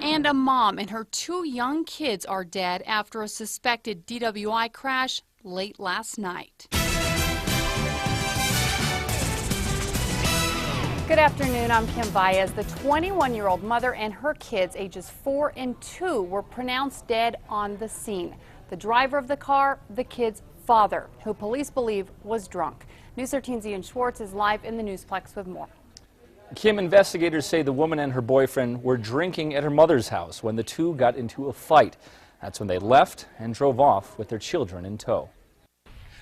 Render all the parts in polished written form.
And a mom and her two young kids are dead after a suspected DWI crash late last night. Good afternoon, I'm Kim Baez. The 21-year-old mother and her kids, ages 4 and 2, were pronounced dead on the scene. The driver of the car, the kids' father, who police believe was drunk. News 13's Ian Schwartz is live in the Newsplex with more. Kim, investigators say the woman and her boyfriend were drinking at her mother's house when the two got into a fight. That's when they left and drove off with their children in tow.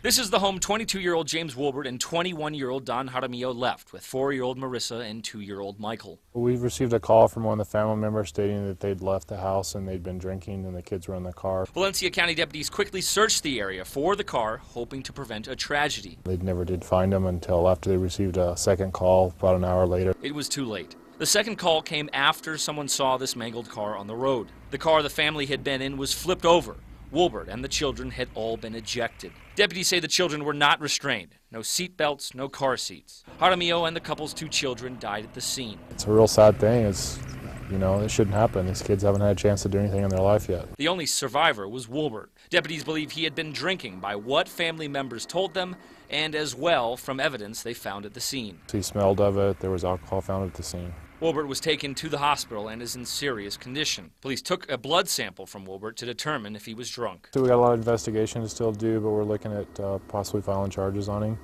This is the home 22-year-old James Wilbert and 21-year-old Don Jaramillo left with 4-year-old Marissa and 2-year-old Michael. We've received a call from one of the family members stating that they'd left the house and they'd been drinking and the kids were in the car. Valencia County deputies quickly searched the area for the car, hoping to prevent a tragedy. They never did find them until after they received a second call about an hour later. It was too late. The second call came after someone saw this mangled car on the road. The car the family had been in was flipped over. Wilbert and the children had all been ejected. Deputies say the children were not restrained. No seat belts, no car seats. Jaramillo and the couple's 2 children died at the scene. It's a real sad thing. It shouldn't happen. These kids haven't had a chance to do anything in their life yet. The only survivor was Wilbert. Deputies believe he had been drinking by what family members told them, and as well from evidence they found at the scene. He smelled of it. There was alcohol found at the scene. Wilbert was taken to the hospital and is in serious condition. Police took a blood sample from Wilbert to determine if he was drunk. So we got a lot of investigation to still do, but we're looking at possibly filing charges on him.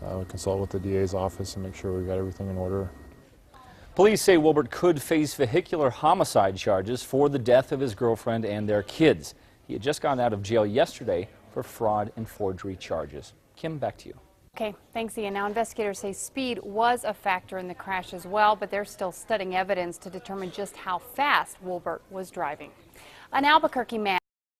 We'll consult with the DA's office and make sure we got everything in order. Police say Wilbert could face vehicular homicide charges for the death of his girlfriend and their kids. He had just gotten out of jail yesterday for fraud and forgery charges. Kim, back to you. Okay, thanks, Ian. Now, investigators say speed was a factor in the crash as well, but they're still studying evidence to determine just how fast Wilbert was driving. An Albuquerque man